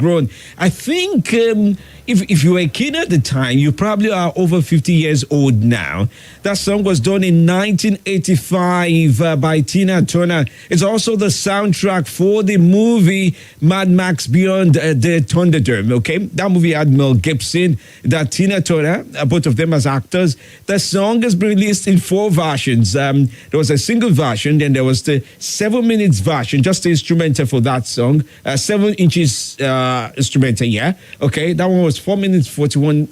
grown. I think if you were a kid at the time, you probably are over 50 years old now. That song was done in 1985 by Tina Turner. It's also the soundtrack for the movie Mad Max Beyond the Thunderdome. Okay, that movie had Mel Gibson, that Tina Turner, both of them as actors. The song has been released in 4 versions. There was a single version, then there was the 7 minutes version, just the instrumental for that song, 7 inches. Instrumental, yeah. Okay, that one was 4 minutes 41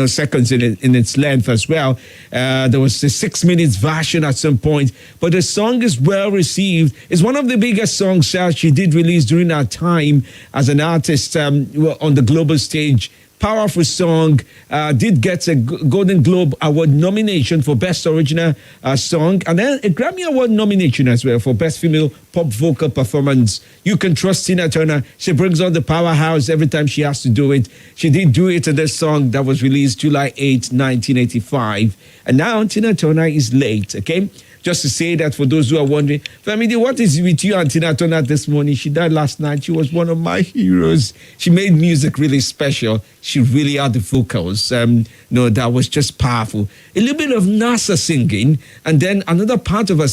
seconds in its length as well. There was the 6 minutes version at some point, but the song is well received. It's one of the biggest songs she did release during her time as an artist on the global stage. Powerful song, did get a Golden Globe Award nomination for Best Original Song, and then a Grammy Award nomination as well for Best Female Pop Vocal Performance. You can trust Tina Turner. She brings on the powerhouse every time she has to do it. She did do it in this song that was released July 8, 1985. And now Tina Turner is late, okay? Just to say that for those who are wondering, Femi, what is with you and Tina Turner this morning? She died last night. She was one of my heroes. She made music really special. She really had the vocals. That was just powerful. A little bit of NASA singing, and then another part of her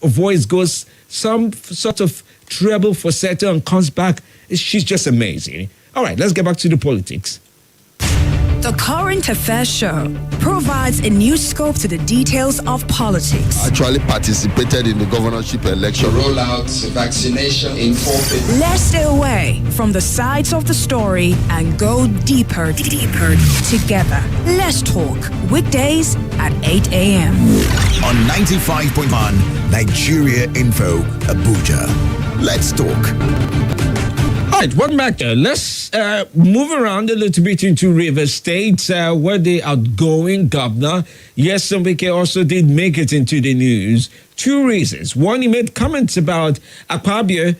voice goes some sort of treble falsetto and comes back. She's just amazing. All right, let's get back to the politics. The Current Affairs Show provides a new scope to the details of politics. Actually participated in the governorship election. Roll out vaccination in 4 phases. Let's stay away from the sides of the story and go deeper together. Let's talk weekdays at 8 a.m. on 95.1 Nigeria Info Abuja. Let's talk. All right, welcome back. Let's move around a little bit into Rivers State, where the outgoing governor, Wike, also did make it into the news. 2 reasons. One, he made comments about Akpabio,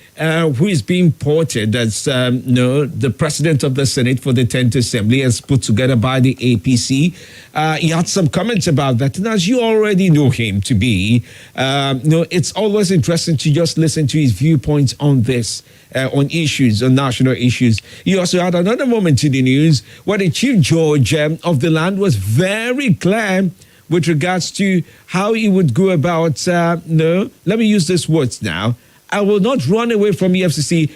who is being ported as the president of the Senate for the 10th Assembly, as put together by the APC. He had some comments about that. And as you already know him to be, it's always interesting to just listen to his viewpoints on this, on issues, on national issues. He also had another moment in the news where the Chief Judge of the land was very clear with regards to how he would go about, let me use these words now. I will not run away from EFCC,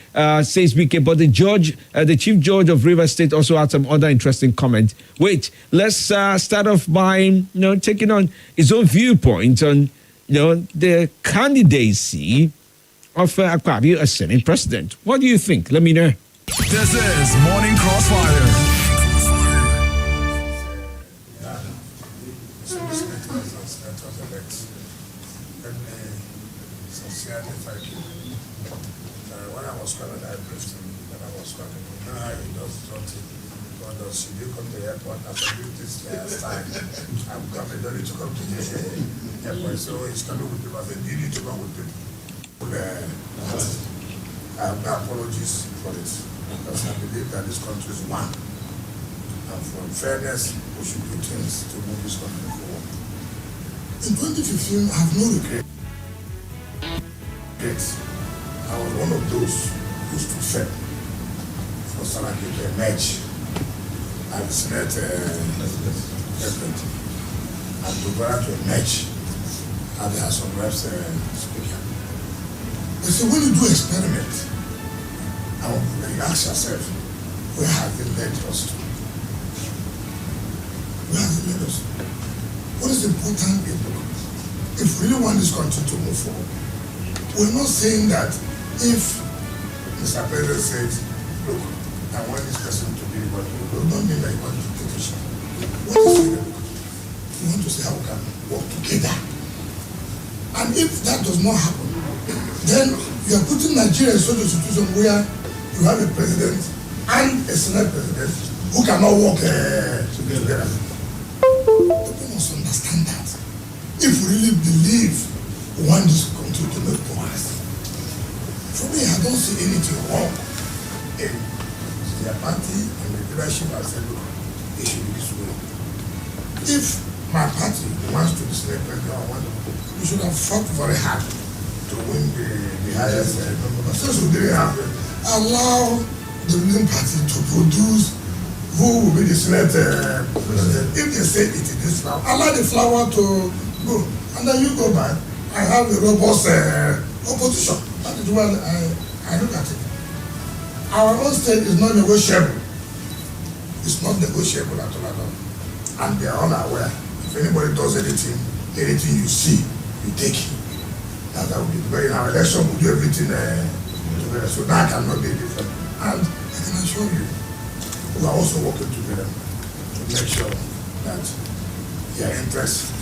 says Wike, but the Chief Judge of Rivers State also had some other interesting comments. Wait, let's start off by, taking on his own viewpoint on, the candidacy of Akpabio as Senate President. What do you think? Let me know. This is Morning Crossfire. When I was coming, I briefed him when I was coming. Now he does something. God does. Should you come to the airport after this time? I'm coming. Don't need to come to the airport. So he's coming with people. I said, you need to come with people. I have no apologies for this because I believe that this country is one. And from fairness, we should do things to move this country forward. In 2015, I have no regret. I was one of those who used to fail for Salaki to emerge as the Senate President and to go to emerge as the House of Reps Speaker. But so when you do experiment, you ask yourself, where has it led us to? Where has it led us to? What is important is, if we really want this country to move forward, we're not saying that if Mr. President says, look, I want this person to be what you don't mean that you want to take a shot. What is it? You want to say how we can work together. And if that does not happen, then you are putting Nigeria in such a situation where you have a president and a Senate president who cannot work together. People must understand that. If we really believe we want this country to make progress, for me, I don't see anything wrong in their party and the leadership has said, look, it should be this way. If my party wants to be Senate president, we should have fought very hard to win the highest number. Since we didn't have it, allow the ruling party to produce who will be the Senate president. If they say it is this flower, allow the flower to go. And then you go back, I have a robust opposition. That is why I look at it. Our own state is not negotiable. It's not negotiable at all. And they are all aware. If anybody does anything you see, you take it. That will be very. In our election, we do everything together. So that cannot be different. And I can assure you, we are also working together to make sure that their interest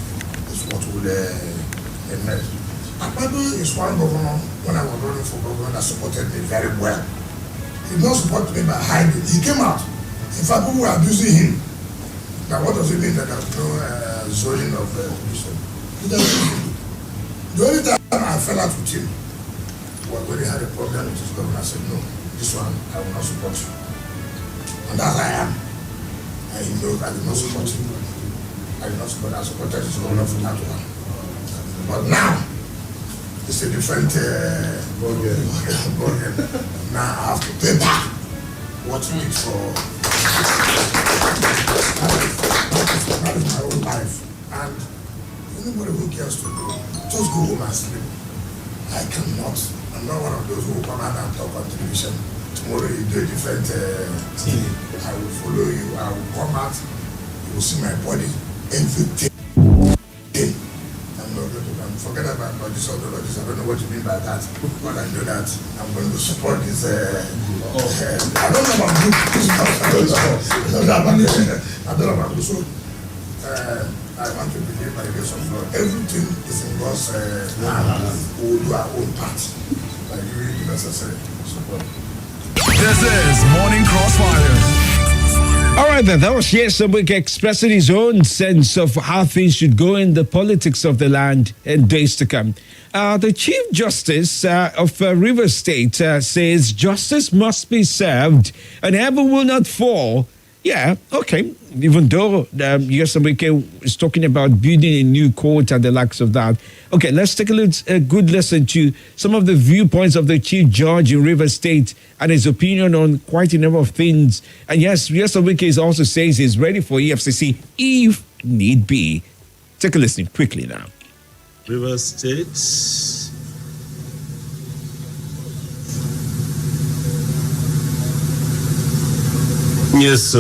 is what will emerge. Akpado is one governor, when I was running for governor, that supported me very well. He did not support me by hiding. He came out. In fact, people were abusing him. Now, what does it mean that there's no zoning of pollution? The only time I fell out with him was when he had a problem with his governor. I said, no, this one, I will not support you. And as I am, and he knows I did not support him. I did not support, I supported his governor for that one. But now, it's a different ballgame. Now I have to pay back what he did for. That is my own life. And anybody who cares to go, just go home and sleep. I cannot. I'm not one of those who come out and talk on television. Tomorrow you do a different thing. I will follow you. I will come out. You will see my body. Everything. Forget about this autologist. I don't know what you mean by that. But I know that I'm going to support this. I don't know about group. I don't know about group. So I want to believe by the grace of God. Everything is in God's hand. We will do our own part by doing the necessary support. This is Morning Crossfire. All right, then. That was Yesabik expressing his own sense of how things should go in the politics of the land in days to come. The Chief Justice of Rivers State says justice must be served and heaven will not fall. Yeah, okay. Even though Yesabik is talking about building a new court and the likes of that. Okay, let's take a good listen to some of the viewpoints of the Chief Judge in Rivers State and his opinion on quite a number of things. And yes, Yesabik also says he's ready for EFCC if need be. Take a listen quickly now. Rivers State. Yes,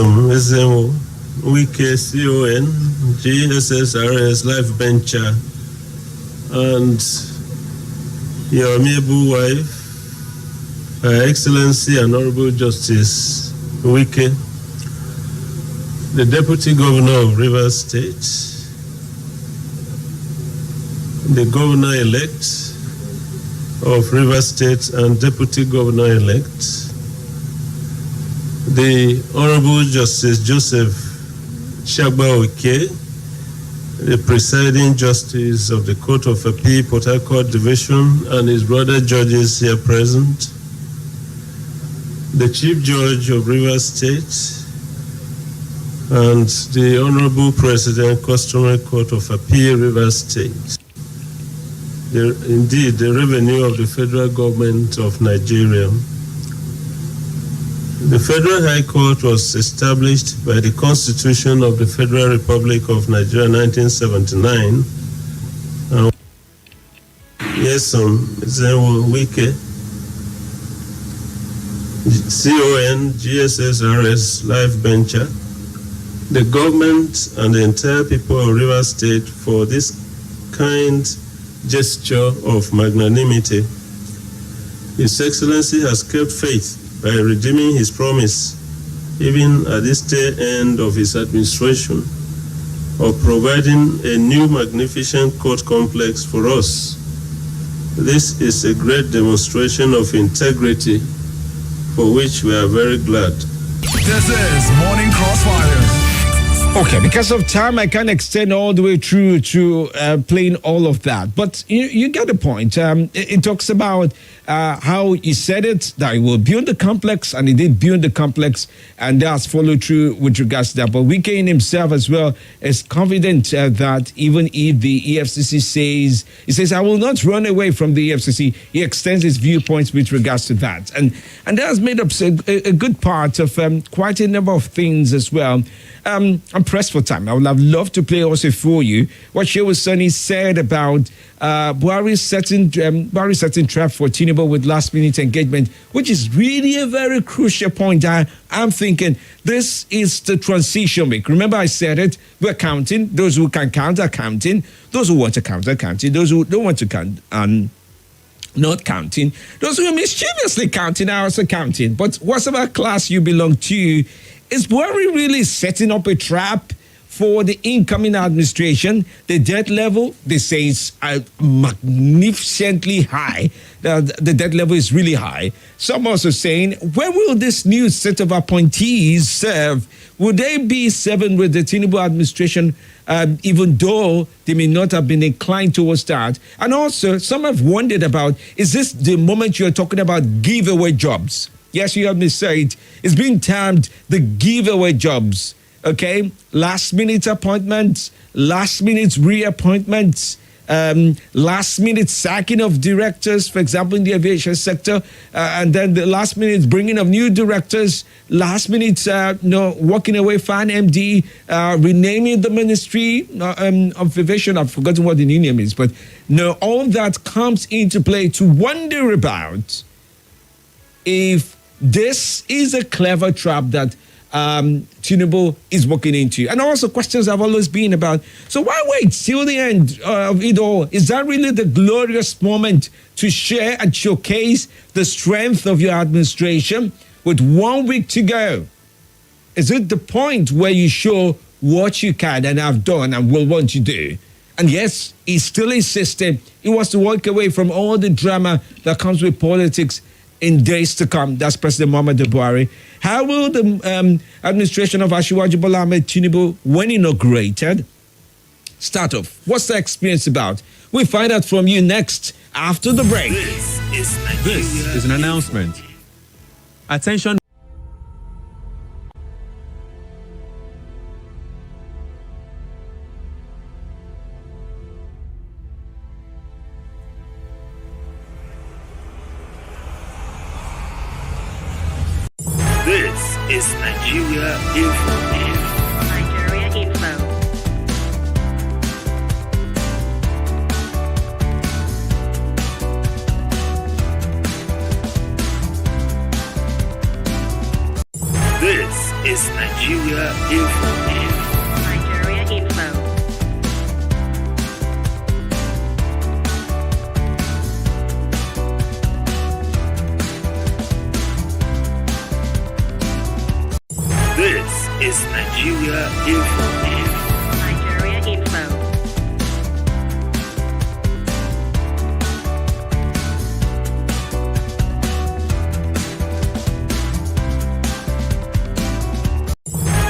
Wike CON, GSSRS Life Venture, and your amiable wife, Her Excellency and Honorable Justice Wike, the Deputy Governor of Rivers State, the Governor-elect of Rivers State and Deputy Governor-elect, the Honorable Justice Joseph Shagba-Oke, the presiding justice of the Court of Appeal, Port Harcourt Division, and his brother judges here present, the Chief Judge of Rivers State, and the Honorable President, Customary Court of Appeal, Rivers State. Indeed, the revenue of the federal government of Nigeria. The Federal High Court was established by the Constitution of the Federal Republic of Nigeria 1979. Yes, Wike, CON, GSSRS, Life Venture, the government and the entire people of Rivers State for this kind gesture of magnanimity. His Excellency has kept faith by redeeming his promise, even at this tail end of his administration, of providing a new magnificent court complex for us. This is a great demonstration of integrity, for which we are very glad. This is Morning Crossfire. Okay, because of time, I can't extend all the way through to playing all of that. But you get the point. It talks about how he said it, that he will build the complex, and he did build the complex, and that's followed through with regards to that. But Wike in himself as well is confident that even if the EFCC says, I will not run away from the EFCC, he extends his viewpoints with regards to that. And that has made up a good part of quite a number of things as well. I'm pressed for time. I would have loved to play also for you what Shehu Sani said about Buhari's setting trap for Tinubu with last-minute engagement, which is really a very crucial point. I'm thinking this is the transition week. Remember I said it, we're counting. Those who can count are counting. Those who want to count are counting. Those who don't want to count not counting. Those who are mischievously counting are also counting. But whatever class you belong to, is Buhari really setting up a trap for the incoming administration? The debt level, they say, is magnificently high. The debt level is really high. Some also saying, where will this new set of appointees serve? Will they be serving with the Tinubu administration, even though they may not have been inclined towards that? And also, some have wondered about, is this the moment you're talking about giveaway jobs? Yes, you heard me say it. It's being termed the giveaway jobs. Okay, last-minute appointments, last-minute reappointments, last-minute sacking of directors, for example, in the aviation sector, and then the last-minute bringing of new directors, last-minute, walking away fan MD, renaming the Ministry of Aviation. I've forgotten what the new name is, but no, all that comes into play to wonder about if this is a clever trap that Tinubu is walking into. And also questions have always been about, so why wait till the end of it all? Is that really the glorious moment to share and showcase the strength of your administration with 1 week to go? Is it the point where you show what you can and have done and will want to do? And yes, he still insisted he wants to walk away from all the drama that comes with politics in days to come. That's President Muhammadu Buhari. How will the administration of Asiwaju Bola Ahmed Tinubu, when inaugurated, start off? What's the experience about? We'll find out from you next after the break. This is an announcement. Attention. This is Nigeria Info. Nigeria Info. This is Nigeria Info. Nigeria Info. This is Nigeria Info. Nigeria Info.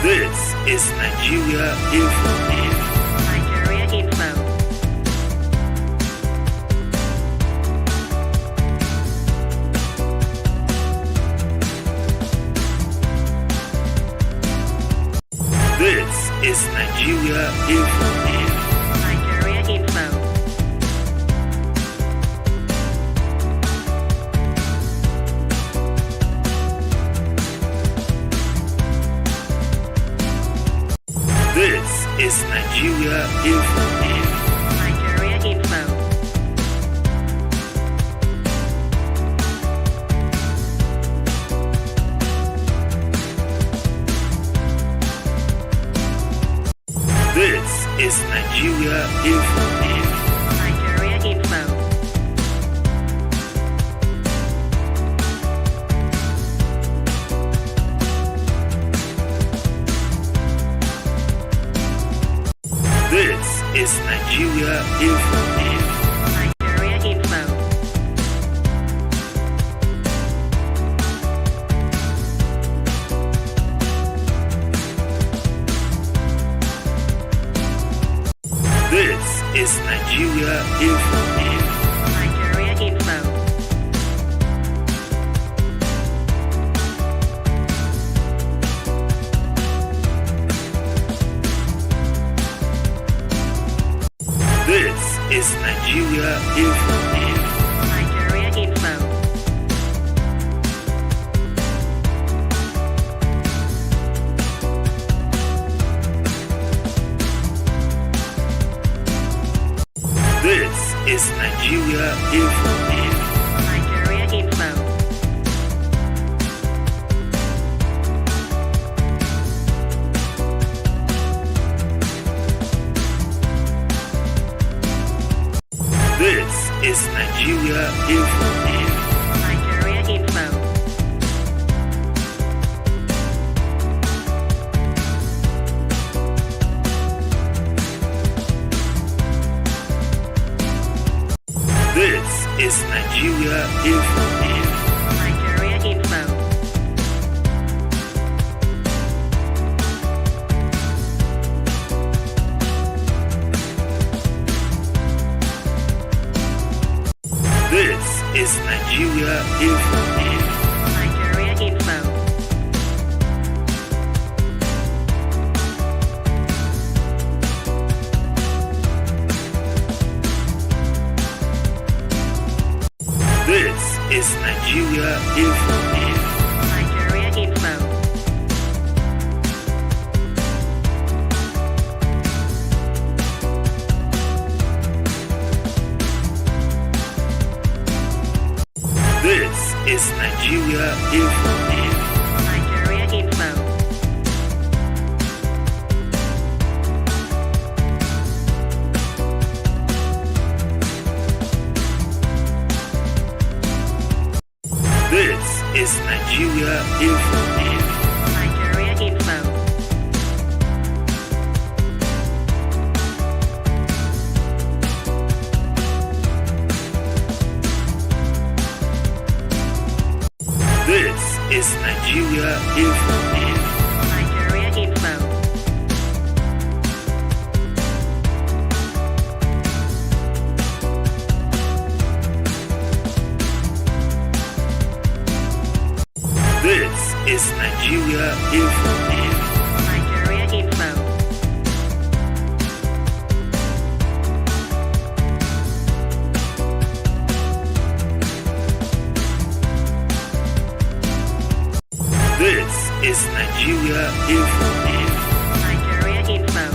This is Nigeria Info. Nigeria Info. This is Nigeria Info. Nigeria Info. This is Nigeria Info. Nigeria Info. This is Nigeria Info. Nigeria Info. This is Nigeria Info. Nigeria Info. This is Nigeria Info. Nigeria Info. Nigeria Info. Nigeria Info. This is Nigeria Info. Nigeria Info. This is Nigeria Info. Nigeria Info. This is Nigeria Info. Nigeria Info. This is Nigeria Info. Nigeria Info. This is Nigeria Info. Nigeria Info. This is Nigeria Info. Nigeria Info. This is Nigeria Info. Nigeria Info. This is Nigeria Info. Nigeria Info. This is Nigeria Info. Nigeria Info. This is Nigeria Info. Nigeria Info.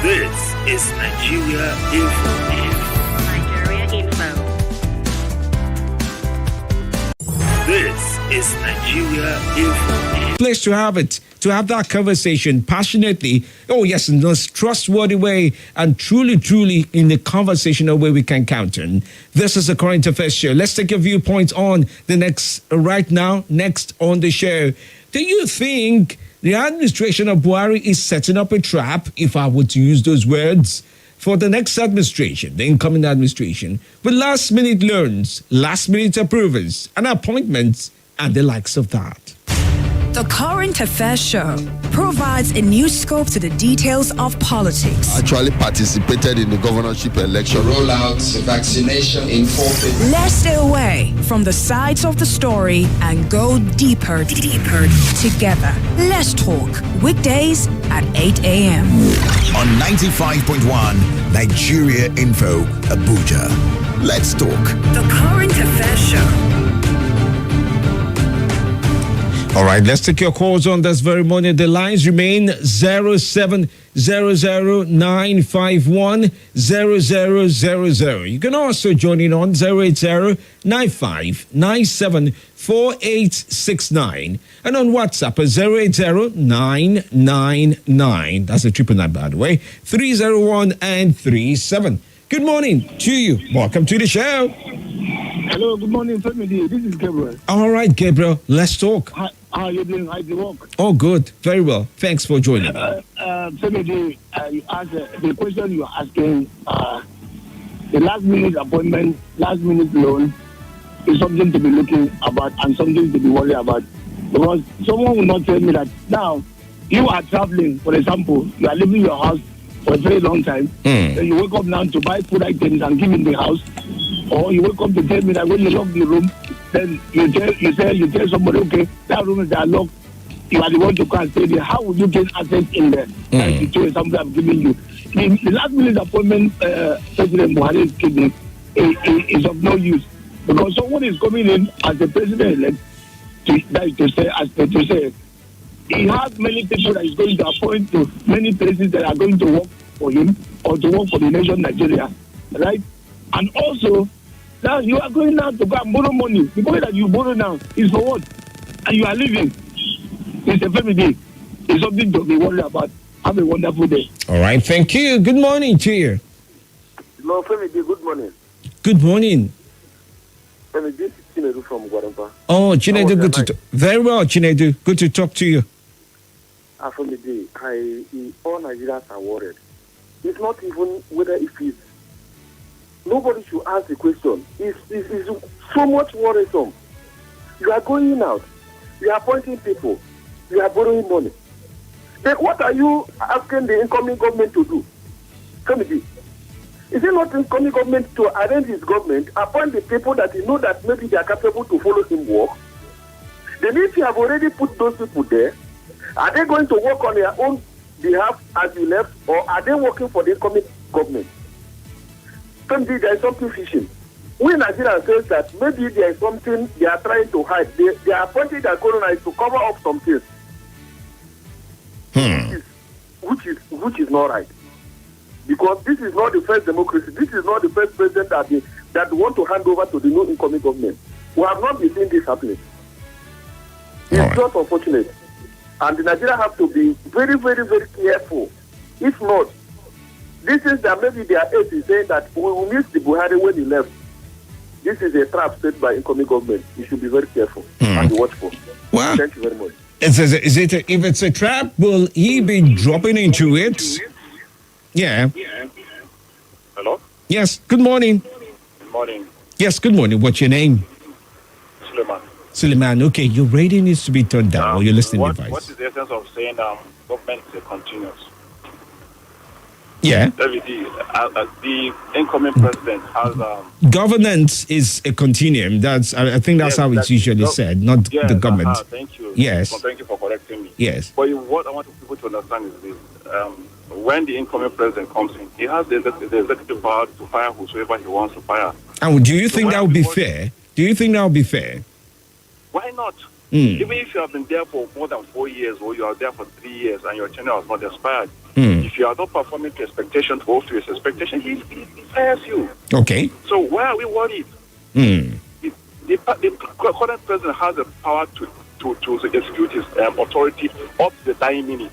This is Nigeria Info. Nigeria Info. This is Nigeria Info. Place to have it, to have that conversation passionately. Oh, yes, in the most trustworthy way and truly in the conversational way we can count on. This is the Current Affairs Show. Let's take your viewpoints on the next on the show. Do you think the administration of Buhari is setting up a trap, if I were to use those words, for the next administration, the incoming administration, with last-minute loans, last-minute approvals, and appointments, and the likes of that? The Current Affairs Show provides a new scope to the details of politics. Actually participated in the governorship election. Roll out vaccination in forfeit. Let's stay away from the sides of the story and go deeper together. Let's talk weekdays at 8 a.m. On 95.1 Nigeria Info, Abuja. Let's talk. The Current Affairs Show. All right, let's take your calls on this very morning. The lines remain 0700-951-0000. You can also join in on 080-9597-4869 and on WhatsApp at 080-999. That's a 999, by the way. 301 and 37. Good morning to you. Welcome to the show. Hello, good morning, Femi. This is Gabriel. All right, Gabriel, let's talk. How are you doing? How's the work? Oh, good. Very well. Thanks for joining. Femi, you asked the question you are asking, the last-minute appointment, last-minute loan is something to be looking about and something to be worried about. Because someone will not tell me that now you are traveling, for example, you are leaving your house for a very long time, then you wake up now to buy food items and give in the house, or you wake up to tell me that when you lock the room, then you tell somebody, okay, that room is locked. You are the one to come and stay there. How would you gain access in there? To something I'm giving you. The last minute appointment President Buhari is giving is of no use, because someone is coming in as the president-elect to say he has many people that he's going to appoint to many places that are going to work for him or to work for the nation Nigeria, right? And also, now you are going now to go and borrow money. The money that you borrow now is for what? And you are leaving. It's a family day. It's something to be worried about. Have a wonderful day. All right, thank you. Good morning to you. No, Femi, good morning. Good morning. Femi, this is Chinedu from Guarampa. Oh, Chinedu, good to talk. Very well, Chinedu. Good to talk to you. Femi, all Nigerians are worried. It's not even whether it is. Nobody should ask the question. It's so much worrisome. You are going out. You are appointing people. You are borrowing money. Then what are you asking the incoming government to do? Committee. Is it not the incoming government to arrange his government, appoint the people that he know that maybe they are capable to follow him work? Then if you have already put those people there, are they going to work on their own behalf as you left, or are they working for the incoming government? Committee, there is something fishing. We in Nigeria says that maybe there is something they are trying to hide. They are appointing their colonizers to cover up some things. Which is not right, because this is not the first democracy. This is not the first president that want to hand over to the new incoming government. We have not been seeing this happening. It's just unfortunate, and the Nigeria have to be very, very, very careful. If not, this is that maybe their aide is saying that we will miss the Buhari when he left. This is a trap set by incoming government. You should be very careful and be watchful. Well, thank you very much. If it's a trap, will he be dropping into it? Yeah. Hello? Yes, good morning. Good morning. Yes, good morning. What's your name? Suleiman. Suleiman, okay, your radio needs to be turned down or your listening device. What is the essence of saying government is continuous? Yeah. The incoming president has... Governance is a continuum. I think that's how it's usually said, not the government. Thank you. Yes. So thank you for correcting me. Yes. But what I want people to understand is this. When the incoming president comes in, he has the executive power to fire whosoever he wants to fire. And do you think that would be fair? Do you think that would be fair? Why not? Even if you have been there for more than 4 years, or you are there for 3 years and your tenure has not expired, if you are not performing to expectation, to hold to his expectation, he fires you. Okay. So why are we worried? The current president has the power to execute his authority up to the dying minute.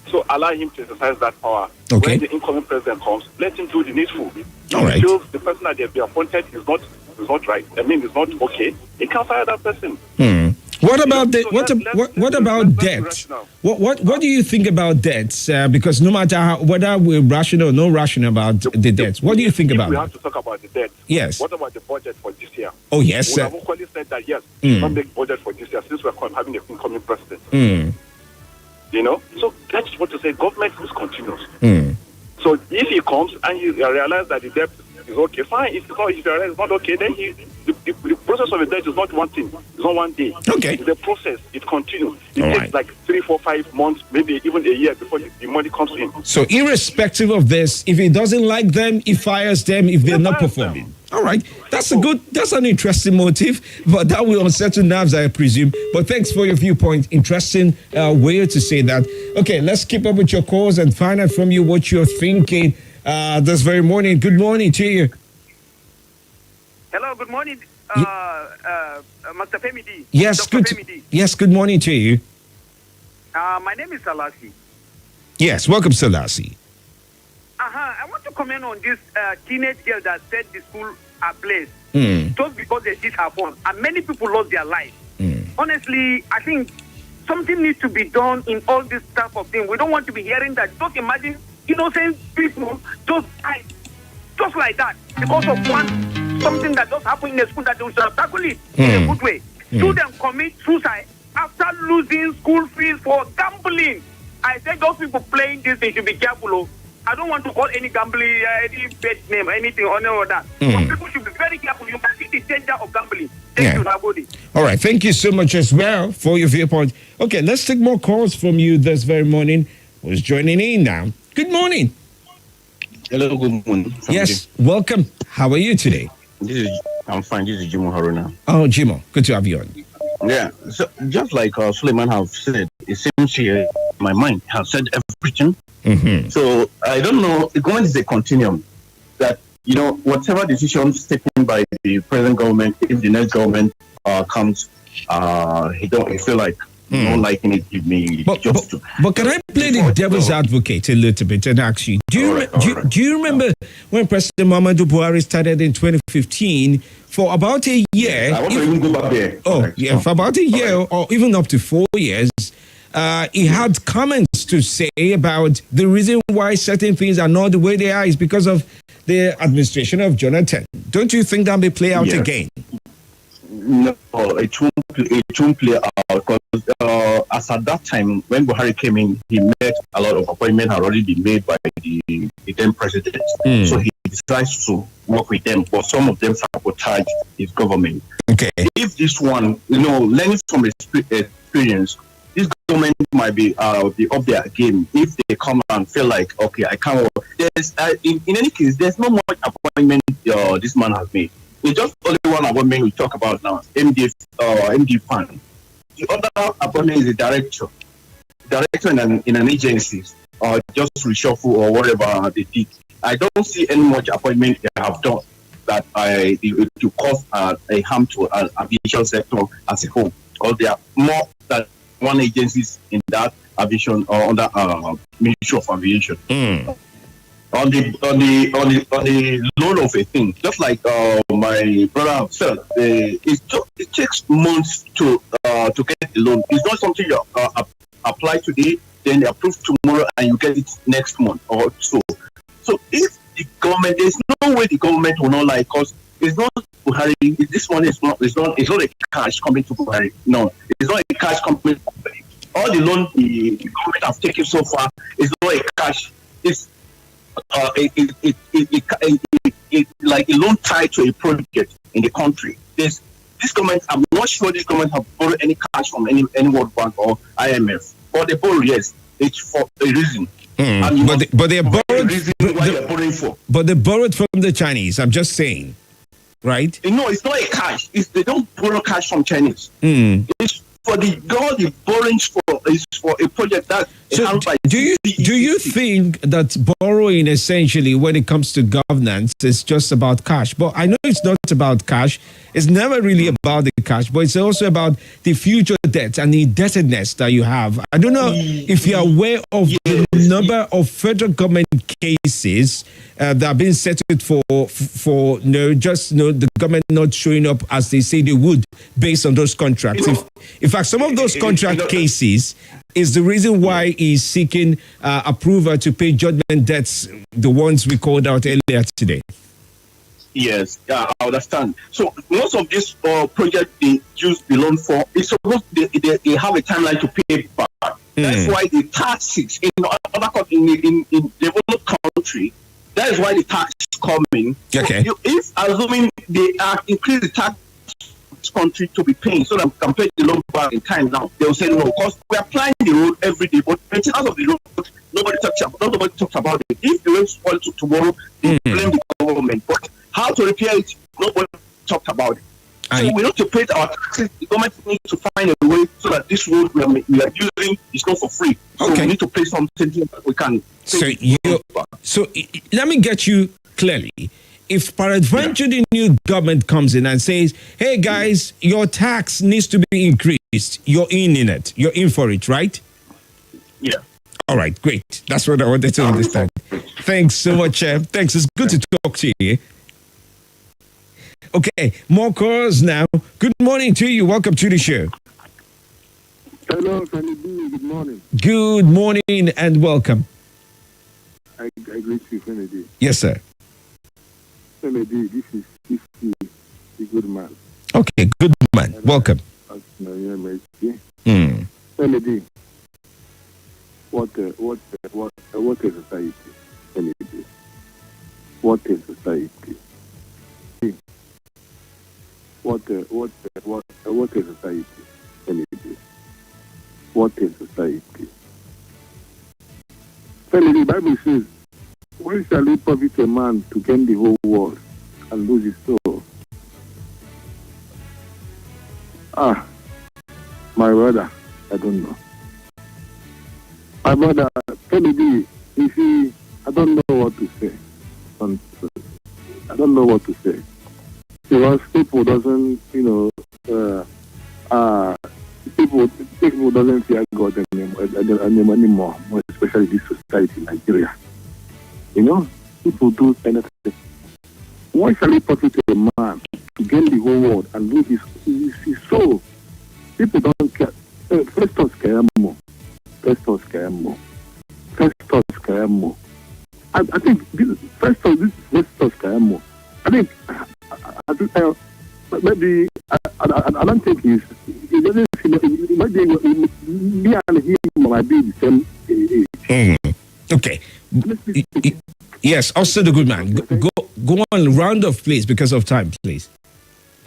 So allow him to exercise that power. Okay. When the incoming president comes, let him do the needful. All right. If the person that they have been appointed is not right, is not okay, he can fire that person. What about what about debt? What do you think about debts? Because no matter whether we're rational or no rational about the debts, what do you think about? We have to talk about the debt. Yes. What about the budget for this year? Oh yes, we sir. have equally said that yes, we not make budget for this year since we're having an incoming president. You know, so that's what to say. Government is continuous. So if he comes and you realize that the debt is okay, fine. If you realize it's not okay, then the process of the debt is not one thing. It's not one day. Okay. The process, it continues. It takes like 3, 4, 5 months, maybe even a year before the money comes in. So irrespective of this, if he doesn't like them, he fires them if they're not performing. Them. All right. That's an interesting motive, but that will unsettle nerves, I presume. But thanks for your viewpoint. Interesting way to say that. Okay, let's keep up with your calls and find out from you what you're thinking this very morning. Good morning to you. Hello, good morning, Mr. Femi D. Yes, Dr. Femi D. Yes, good morning to you. My name is Salasi. Yes, welcome, Salasi. I want to comment on this teenage girl that said the school are placed just because they did her phone, and many people lost their lives. Honestly, I think something needs to be done in all this type of thing. We don't want to be hearing that. Just imagine innocent people just died, just like that, because of something that just happened in the school that they should have tackled it in a good way. Students commit suicide after losing school fees for gambling. I said those people playing this, they should be careful. I don't want to call any gambling, any bad name, anything or that. But people should be very careful. You can see the danger of gambling. Thank you, Nagodi. All right. Thank you so much as well for your viewpoint. Okay, let's take more calls from you this very morning. Who's joining in now? Good morning. Hello, good morning. Yes, welcome. How are you today? I'm fine. This is Jimo Haruna. Oh, Jimo, good to have you on. Yeah, so just like Suleiman have said, it seems here my mind has said everything. Mm-hmm. So I don't know. The government is a continuum that, whatever decisions taken by the present government, if the next government comes, he feel like not liking it, give me But can I play the devil's advocate a little bit and ask you, do you remember when President Muhammadu Buhari started in 2015 for about a year? I want to even go back there. Oh, yeah, for about a year or even up to 4 years, he had comments to say about the reason why certain things are not the way they are is because of the administration of Jonathan. Don't you think that may play out again? No, it won't play out because as at that time when Buhari came in, he met a lot of appointments had already been made by the then president. So he decides to work with them, but some of them sabotage his government. Okay. If this one, learning from experience, this government might be up their game if they come and feel like, okay, I can't work. There's in any case, there's not much appointment this man has made. It's just only one appointment we talk about now, MD Fan. The other appointment is a director in an agency, or just reshuffle or whatever they did. I don't see any much appointment they have done that to cause a harm to an aviation sector as a whole. Or there are more than one agencies in that aviation or under Ministry of Aviation. On the loan of a thing, just like my brother said, it takes months to get the loan. It's not something you apply today, then they approve tomorrow, and you get it next month or so. So if the government, there's no way the government will not like us. It's not Buhari. This one is not. It's not a cash coming to Buhari. No, it's not a cash coming to Buhari. All the loan the government have taken so far is not a cash. It's like a loan tied to a project in the country. This government, I'm not sure this government have borrowed any cash from any World Bank or IMF. But they borrow, yes, it's for a reason. But they borrowed. Reason why they're borrowing for. But they borrowed from the Chinese. I'm just saying, right? No, it's not a cash. They don't borrow cash from Chinese. It's for the borrowing is for a project that. So do you think that borrowing essentially when it comes to governance is just about cash? But I know it's not about cash. It's never really about the cash, but it's also about the future debt and the indebtedness that you have. I don't know if you're aware of the number of federal government cases that have been settled for the government not showing up as they say they would based on those contracts. In fact, some of those contract cases is the reason why he's seeking approval to pay judgment debts, the ones we called out earlier today. Yes, I understand. So most of these projects they use the loan for, it's supposed they have a timeline to pay back. That's why the taxes in developed country, that is why the tax is coming. Okay. So if assuming they increase the tax country to be paying so that we can pay the loan back in time now, they will say no, because we are applying the road every day, but maintenance of the road, nobody talks about it. If the road spoils tomorrow, they blame the government. But how to repair it, nobody talks about it. So we need to pay our taxes. The government needs to find a way so that this road we are using is not for free. So we need to pay something that we can pay. So let me get you clearly. If peradventure the new government comes in and says, hey guys, your tax needs to be increased, you're in it. You're in for it, right? Yeah. All right, great. That's what I wanted to understand. Thanks so much, Chef. Thanks. It's good to talk to you. Okay, more calls now. Good morning to you. Welcome to the show. Hello, Femi. Good morning. Good morning and welcome. I greet you, Femi. Yes, sir. Femi, this is a good man. Okay, good man. Welcome. Femi, what a society, Femi. What a society. what a society. What a society. Femi, the Bible says, when shall it profit a man to gain the whole world and lose his soul? My brother, I don't know. My brother, Femi, you see, I don't know what to say. I don't know what to say. Because people doesn't, people doesn't fear God anymore, more especially this society in Nigeria. People do anything. Why shall it profit a man to gain the whole world and lose his soul? People don't care. Festus care more. I think this Festus care more. I think maybe I don't think he doesn't. Maybe me and him might be the same age. Okay. Yes, also the good man. Go on, round off, please, because of time, please.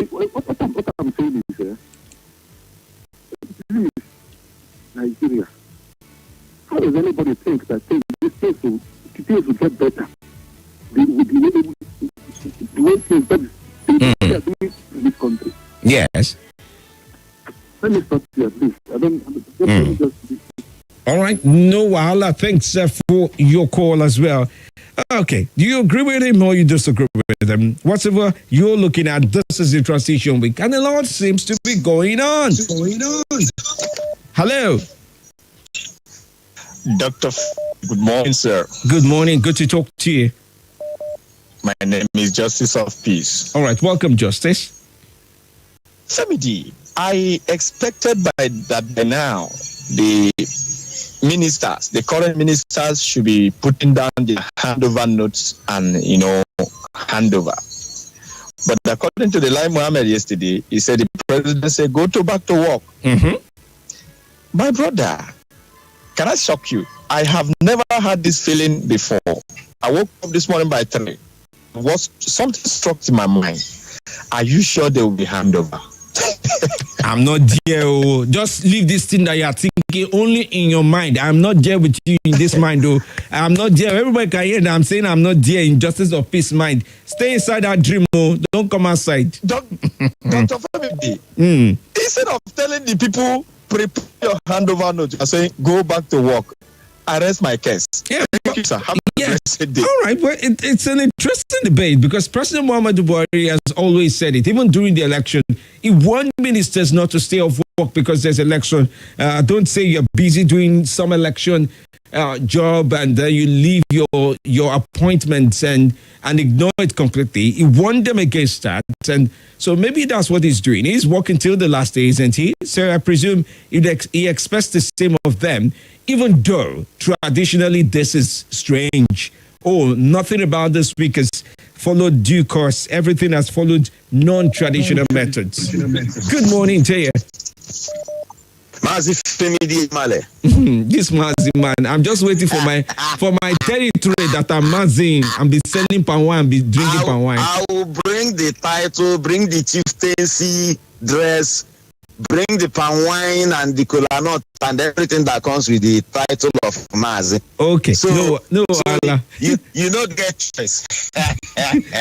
What I'm saying is, please, Nigeria. How does anybody think that this place will get better? The way things are doing in this country. Yes. Let me stop here, please. Let me just all right, no wahala. Thanks for your call as well. Okay, do you agree with him or you disagree with him? Whatever you're looking at, this is the transition week, and a lot seems to be going on. Hello. Doctor, good morning, sir. Good morning. Good to talk to you. My name is Justice of Peace. All right, welcome, Justice. Femi, I expected by now the ministers, the current ministers, should be putting down the handover notes and, handover. But according to the Lai Mohammed yesterday, he said the president said, go back to work. Mm-hmm. My brother, can I shock you? I have never had this feeling before. I woke up this morning by 3. Something struck in my mind. Are you sure there will be handover? I'm not there. Just leave this thing that you are thinking only in your mind. I'm not there with you in this mind, though. I'm not there. Everybody can hear that I'm saying I'm not there in Justice of Peace mind. Stay inside that dream. Don't come outside. Dr. Femi, instead of telling the people, prepare your handover note, you're saying, go back to work. I rest my case. Yeah. Thank you, sir. Have a blessed day. All right. Well, it's an interesting debate because President Muhammadu Buhari has always said it. Even during the election, he warned ministers not to stay off work because there's election. Don't say you're busy doing some election job and then you leave your appointments and ignore it completely. He warned them against that. And so maybe that's what he's doing. He's working till the last day, isn't he? So I presume he expects the same of them, even though traditionally this is strange. Oh, nothing about this week has followed due course. Everything has followed non-traditional methods. Good morning to you. Mazi Femi Male. This Mazi man, I'm just waiting for my territory that I'm Mazing and be selling palm wine, be drinking palm wine. I will bring the title, bring the chieftaincy dress, bring the palm wine and the kola nut and everything that comes with the title of Mazi. Okay. So Allah. You don't get choice.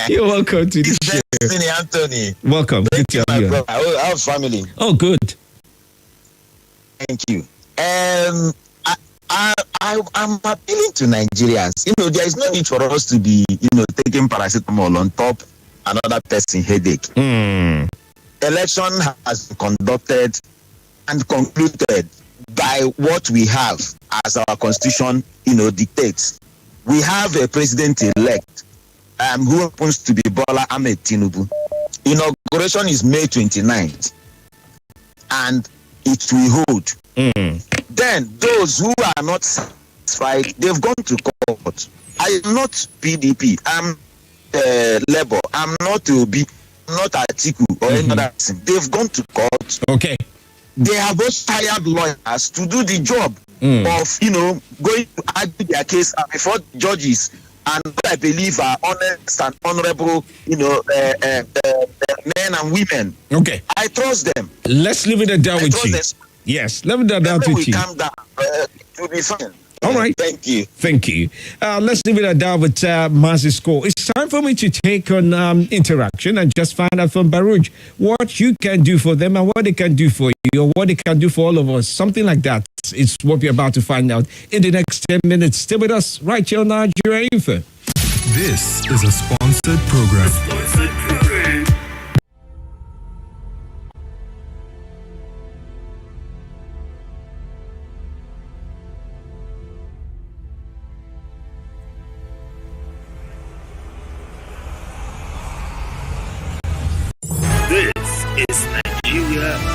You're welcome to the show. Destiny Anthony. Welcome. Thank Good you, to my have you. brother. I have family. Oh, good. Thank you. I'm appealing to Nigerians. There is no need for us to be, taking paracetamol on top another person's headache. Election has been conducted and concluded by what we have as our constitution, dictates. We have a president-elect who happens to be Bola Ahmed Tinubu. Inauguration is May 29th. And it will hold. Then those who are not satisfied, they've gone to court. I am not PDP. I'm Labour. I'm not OB. I'm not Atiku or any other person. They've gone to court. Okay. They have also hired lawyers to do the job of, going to argue their case before judges and what I believe are honest and honorable, men and women. Okay. I trust them. Let's leave it at that with you. Them. Yes, leave it at that with you. Calm down. To be fine. All right. Thank you. Thank you. Let's leave it at that with Maz's call. It's time for me to take on interaction and just find out from Baruch what you can do for them and what they can do for you or what they can do for all of us. Something like that is what we're about to find out in the next 10 minutes. Stay with us right here on Nigeria Info. This is a sponsored program.